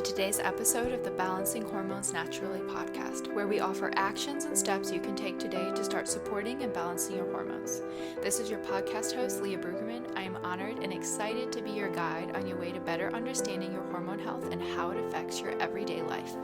today's episode of the Balancing Hormones Naturally podcast, where we offer actions and steps you can take today to start supporting and balancing your hormones. This is your podcast host, Leah Brueggemann. I am honored and excited to be your guide on your way to better understanding your hormone health and how it affects your everyday life.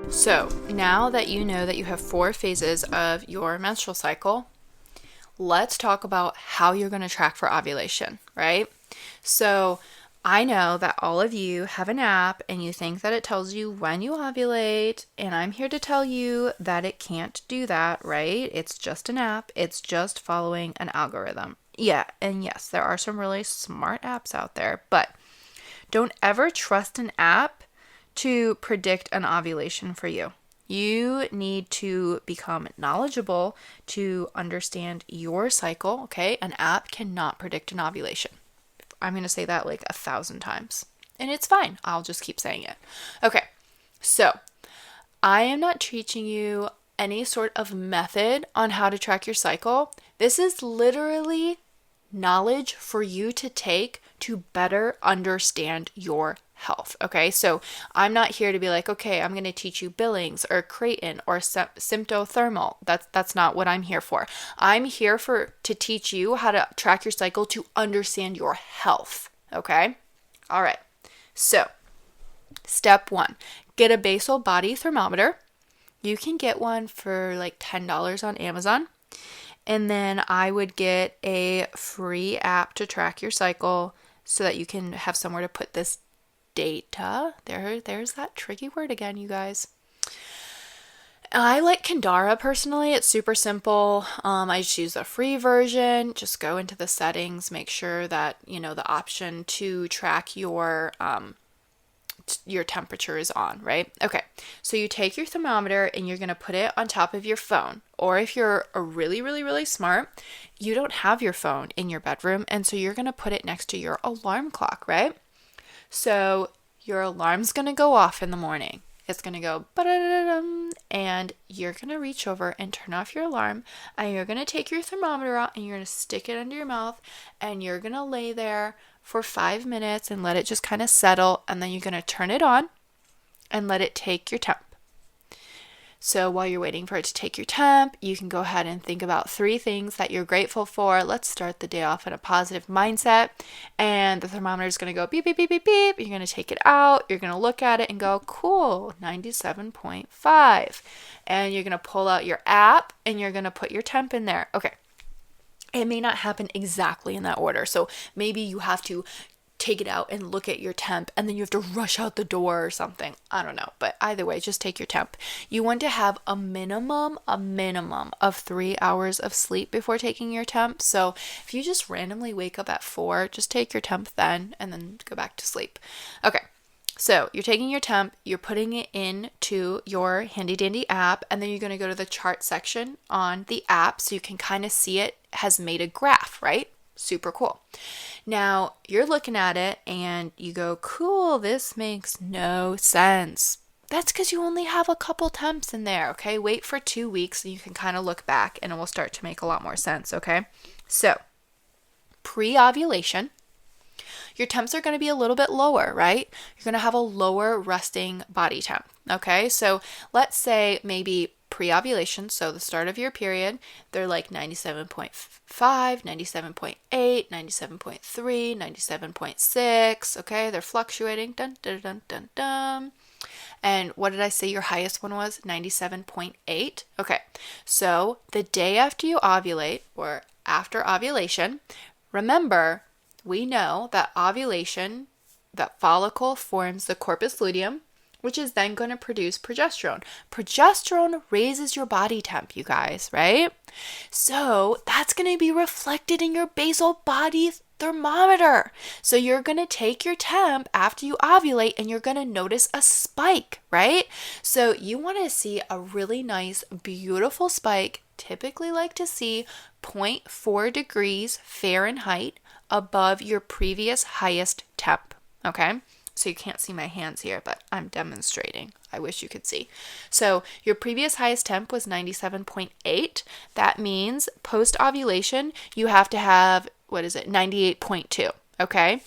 So now that you know that you have 4 phases of your menstrual cycle, let's talk about how you're going to track for ovulation, right? So I know that all of you have an app and you think that it tells you when you ovulate, and I'm here to tell you that it can't do that, right? It's just an app. It's just following an algorithm. Yeah, and yes, there are some really smart apps out there, but don't ever trust an app to predict an ovulation for you. You need to become knowledgeable to understand your cycle, okay? An app cannot predict an ovulation. I'm going to say that like 1,000 times, and it's fine. I'll just keep saying it. Okay, so I am not teaching you any sort of method on how to track your cycle. This is literally knowledge for you to take to better understand your health. Okay, so I'm not here to be like, okay, I'm going to teach you Billings or Creighton or symptothermal. That's not what I'm here for. I'm here to teach you how to track your cycle to understand your health. Okay, all right. So step 1, get a basal body thermometer. You can get one for like $10 on Amazon. And then I would get a free app to track your cycle so that you can have somewhere to put this data. There's that tricky word again, you guys. I like Kandara personally. It's super simple. I just use the free version. Just go into the settings, make sure that, the option to track your temperature is on, right? Okay, so you take your thermometer and you're going to put it on top of your phone. Or if you're a really, really, really smart, you don't have your phone in your bedroom, and so you're going to put it next to your alarm clock, right? So your alarm's going to go off in the morning. It's going to go ba-da-da-da-dum, and you're going to reach over and turn off your alarm, and you're going to take your thermometer out and you're going to stick it under your mouth, and you're going to lay there for 5 minutes and let it just kind of settle, and then you're going to turn it on and let it take your temp. So while you're waiting for it to take your temp, you can go ahead and think about 3 things that you're grateful for. Let's start the day off in a positive mindset. And the thermometer is going to go beep, beep, beep, beep, beep. You're going to take it out. You're going to look at it and go, cool, 97.5. And you're going to pull out your app and you're going to put your temp in there. Okay. It may not happen exactly in that order. So maybe you have to take it out and look at your temp, and then you have to rush out the door or something. I don't know. But either way, just take your temp. You want to have a minimum of 3 hours of sleep before taking your temp. So if you just randomly wake up at 4, just take your temp then and then go back to sleep. Okay. So you're taking your temp, you're putting it into your handy dandy app, and then you're going to go to the chart section on the app so you can kind of see it has made a graph, right? Super cool. Now you're looking at it and you go, cool, this makes no sense. That's because you only have a couple temps in there, okay? Wait for 2 weeks and you can kind of look back and it will start to make a lot more sense, okay? So pre-ovulation, your temps are going to be a little bit lower, right? You're going to have a lower resting body temp, okay? So let's say maybe pre-ovulation, so the start of your period, they're like 97.5, 97.8, 97.3, 97.6, okay? They're fluctuating, dun, dun, dun, dun, dun. And what did I say your highest one was? 97.8. Okay, so the day after you ovulate, or after ovulation, remember, we know that ovulation, that follicle forms the corpus luteum, which is then going to produce progesterone. Progesterone raises your body temp, you guys, right? So that's going to be reflected in your basal body thermometer. So you're going to take your temp after you ovulate and you're going to notice a spike, right? So you want to see a really nice, beautiful spike. Typically like to see 0.4 degrees Fahrenheit above your previous highest temp, okay? So you can't see my hands here, but I'm demonstrating. I wish you could see. So your previous highest temp was 97.8. That means post ovulation, you have to have, 98.2. Okay.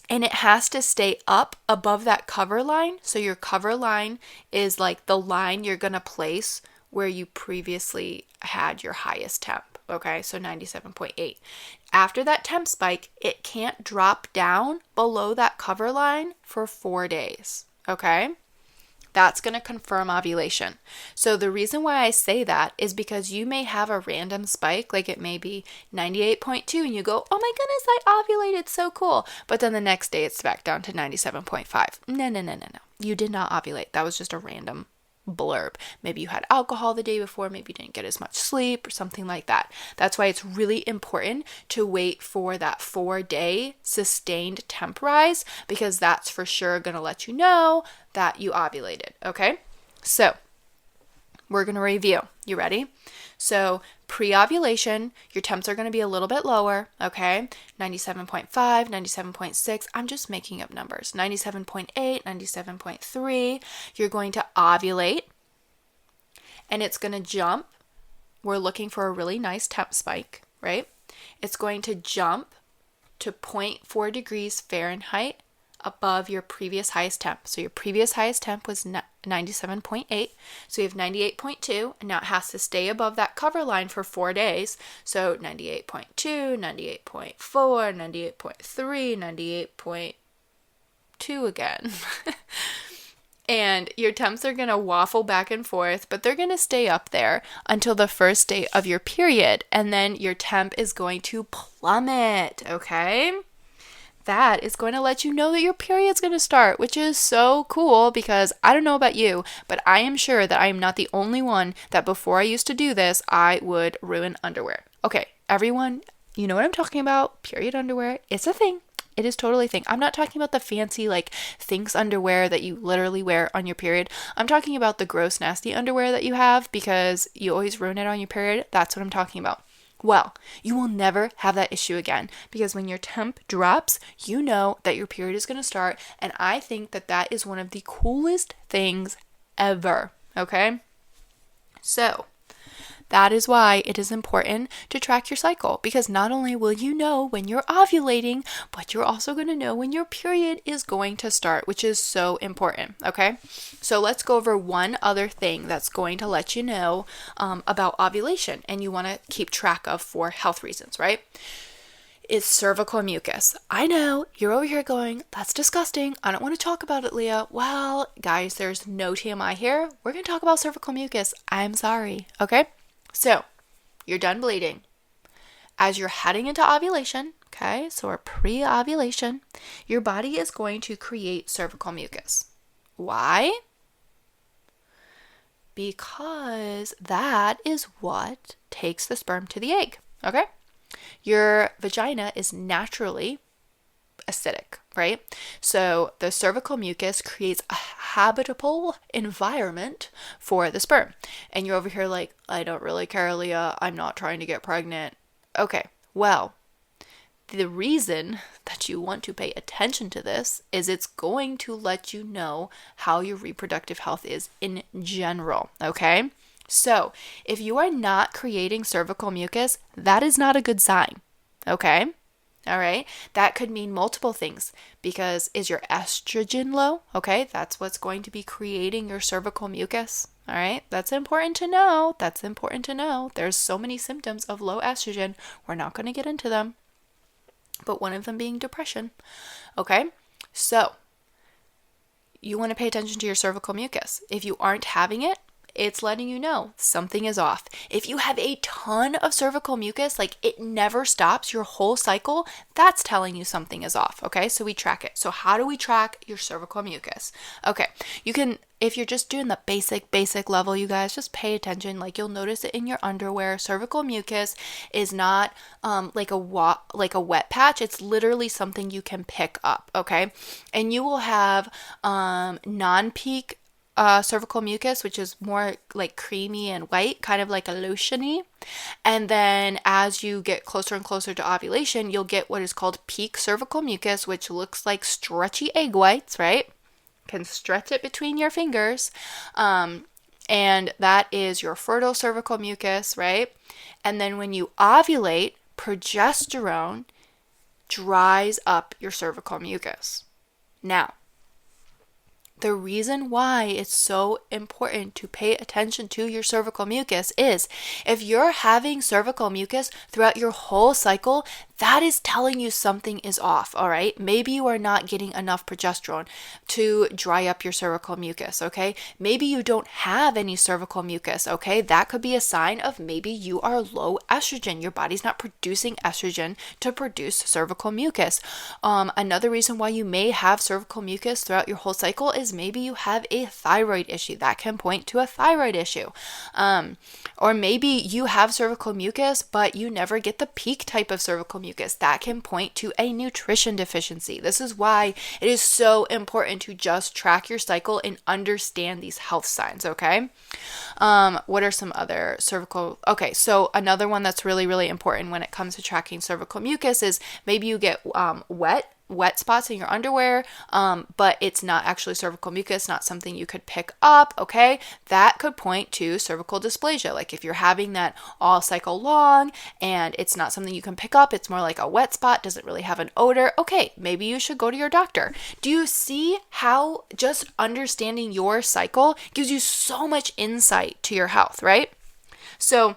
And it has to stay up above that cover line. So your cover line is like the line you're going to place where you previously had your highest temp. Okay, so 97.8. After that temp spike, it can't drop down below that cover line for 4 days. Okay, that's going to confirm ovulation. So the reason why I say that is because you may have a random spike, like it may be 98.2, and you go, oh my goodness, I ovulated, so cool. But then the next day it's back down to 97.5. No. You did not ovulate. That was just a random blurb. Maybe you had alcohol the day before, maybe you didn't get as much sleep or something like that. That's why it's really important to wait for that 4-day sustained temp rise, because that's for sure going to let you know that you ovulated. Okay, so we're going to review. You ready? So pre-ovulation, your temps are going to be a little bit lower, okay? 97.5, 97.6, I'm just making up numbers. 97.8, 97.3. You're going to ovulate, and it's going to jump. We're looking for a really nice temp spike, right? It's going to jump to 0.4 degrees Fahrenheit above your previous highest temp. So your previous highest temp was 97.8. So you have 98.2, and now it has to stay above that cover line for 4 days. So 98.2, 98.4, 98.3, 98.2 again. And your temps are going to waffle back and forth, but they're going to stay up there until the first day of your period. And then your temp is going to plummet, okay? That is going to let you know that your period's going to start, which is so cool, because I don't know about you, but I am sure that I am not the only one that before I used to do this, I would ruin underwear. Okay, everyone, you know what I'm talking about. Period underwear. It's a thing. It is totally a thing. I'm not talking about the fancy like Thinx underwear that you literally wear on your period. I'm talking about the gross, nasty underwear that you have because you always ruin it on your period. That's what I'm talking about. Well, you will never have that issue again, because when your temp drops, you know that your period is going to start, and I think that that is one of the coolest things ever, okay? So, that is why it is important to track your cycle, because not only will you know when you're ovulating, but you're also going to know when your period is going to start, which is so important, okay? So let's go over one other thing that's going to let you know about ovulation, and you want to keep track of for health reasons, right? Is cervical mucus. I know you're over here going, that's disgusting. I don't want to talk about it, Leah. Well, guys, there's no TMI here. We're going to talk about cervical mucus. I'm sorry, okay? So, you're done bleeding. As you're heading into ovulation, okay, so we're pre-ovulation, your body is going to create cervical mucus. Why? Because that is what takes the sperm to the egg, okay? Your vagina is naturally acidic, right? So the cervical mucus creates a habitable environment for the sperm. And you're over here like, I don't really care, Leah. I'm not trying to get pregnant. Okay, well, the reason that you want to pay attention to this is it's going to let you know how your reproductive health is in general, okay? So if you are not creating cervical mucus, that is not a good sign, okay? All right, that could mean multiple things, because is your estrogen low? Okay, that's what's going to be creating your cervical mucus. All right, that's important to know. There's so many symptoms of low estrogen. We're not going to get into them, but one of them being depression. Okay, so you want to pay attention to your cervical mucus. If you aren't having it, it's letting you know something is off. If you have a ton of cervical mucus, like it never stops your whole cycle, that's telling you something is off, okay? So we track it. So how do we track your cervical mucus? Okay, you can, if you're just doing the basic level, you guys, just pay attention. Like you'll notice it in your underwear. Cervical mucus is not like a wet patch. It's literally something you can pick up, okay? And you will have non-peak cervical mucus, which is more like creamy and white, kind of like a lotiony. And then as you get closer and closer to ovulation, you'll get what is called peak cervical mucus, which looks like stretchy egg whites, right? Can stretch it between your fingers. And that is your fertile cervical mucus, right? And then when you ovulate, progesterone dries up your cervical mucus. Now, the reason why it's so important to pay attention to your cervical mucus is if you're having cervical mucus throughout your whole cycle, that is telling you something is off, all right? Maybe you are not getting enough progesterone to dry up your cervical mucus, okay? Maybe you don't have any cervical mucus, okay? That could be a sign of maybe you are low estrogen. Your body's not producing estrogen to produce cervical mucus. Another reason why you may have cervical mucus throughout your whole cycle is maybe you have a thyroid issue. That can point to a thyroid issue. Or maybe you have cervical mucus, but you never get the peak type of cervical mucus. That can point to a nutrition deficiency. This is why it is so important to just track your cycle and understand these health signs, okay? What are some other cervical? Okay, so another one that's really, really important when it comes to tracking cervical mucus is maybe you get wet spots in your underwear, but it's not actually cervical mucus, not something you could pick up, okay? That could point to cervical dysplasia. Like if you're having that all cycle long and it's not something you can pick up, it's more like a wet spot, doesn't really have an odor, okay, maybe you should go to your doctor. Do you see how just understanding your cycle gives you so much insight to your health, right? So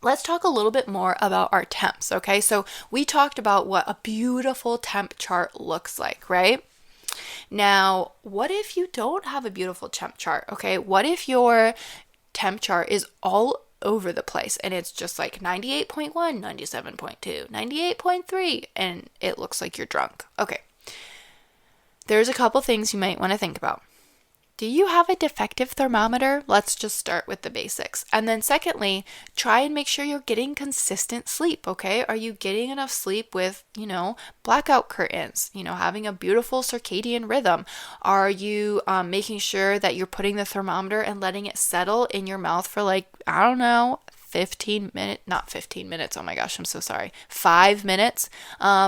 let's talk a little bit more about our temps, okay? So we talked about what a beautiful temp chart looks like, right? Now, what if you don't have a beautiful temp chart, okay? What if your temp chart is all over the place and it's just like 98.1, 97.2, 98.3, and it looks like you're drunk? Okay. There's a couple things you might want to think about. Do you have a defective thermometer? Let's just start with the basics. And then secondly, try and make sure you're getting consistent sleep, okay? Are you getting enough sleep with, blackout curtains, having a beautiful circadian rhythm? Are you making sure that you're putting the thermometer and letting it settle in your mouth for 15 minutes, not 15 minutes, oh my gosh, I'm so sorry, 5 minutes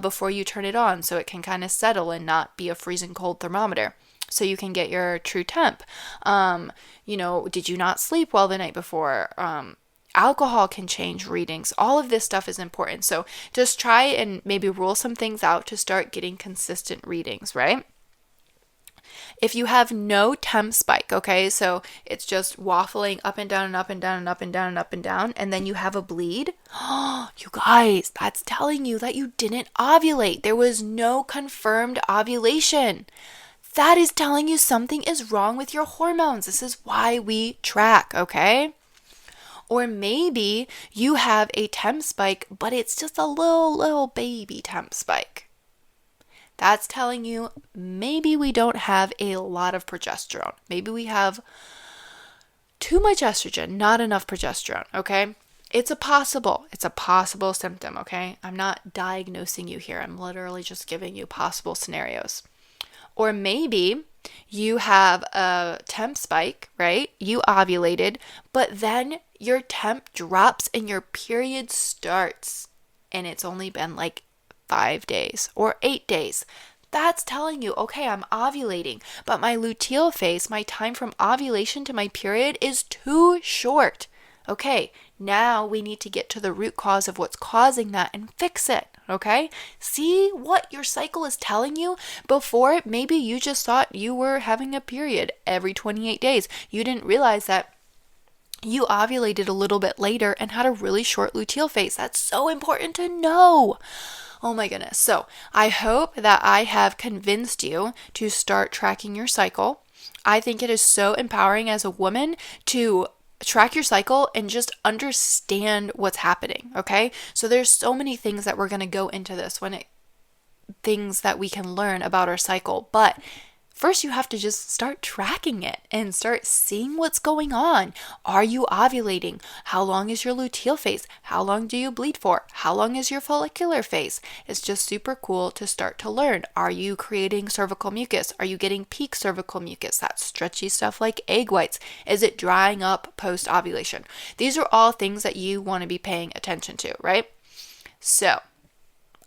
before you turn it on so it can kind of settle and not be a freezing cold thermometer? So you can get your true temp. Did you not sleep well the night before? Alcohol can change readings. All of this stuff is important. So just try and maybe rule some things out to start getting consistent readings, right? If you have no temp spike, okay, so it's just waffling up and down and up and down and up and down and up and down, and then you have a bleed, you guys, that's telling you that you didn't ovulate. There was no confirmed ovulation. That is telling you something is wrong with your hormones. This is why we track, okay? Or maybe you have a temp spike, but it's just a little baby temp spike. That's telling you maybe we don't have a lot of progesterone. Maybe we have too much estrogen, not enough progesterone, okay? It's a possible symptom, okay? I'm not diagnosing you here. I'm literally just giving you possible scenarios. Or maybe you have a temp spike, right? You ovulated, but then your temp drops and your period starts and it's only been 5 days or 8 days. That's telling you, okay, I'm ovulating, but my luteal phase, my time from ovulation to my period is too short. Okay, now we need to get to the root cause of what's causing that and fix it, okay? See what your cycle is telling you? Before, maybe you just thought you were having a period every 28 days. You didn't realize that you ovulated a little bit later and had a really short luteal phase. That's so important to know. Oh my goodness. So I hope that I have convinced you to start tracking your cycle. I think it is so empowering as a woman to track your cycle and just understand what's happening, okay? So there's so many things that we're going to go into this things that we can learn about our cycle, but First, you have to just start tracking it and start seeing what's going on. Are you ovulating? How long is your luteal phase? How long do you bleed for? How long is your follicular phase? It's just super cool to start to learn. Are you creating cervical mucus? Are you getting peak cervical mucus? That stretchy stuff like egg whites. Is it drying up post ovulation? These are all things that you want to be paying attention to, right? So,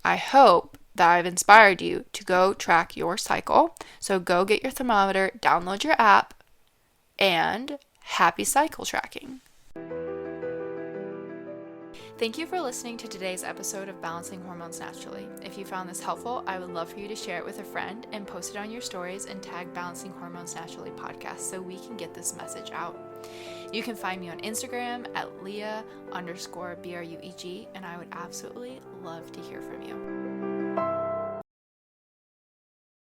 I hope that I've inspired you to go track your cycle. So go get your thermometer, download your app, and happy cycle tracking. Thank you for listening to today's episode of Balancing Hormones Naturally. If you found this helpful, I would love for you to share it with a friend and post it on your stories and tag Balancing Hormones Naturally podcast so we can get this message out. You can find me on Instagram at Leah_BRUEG, and I would absolutely love to hear from you.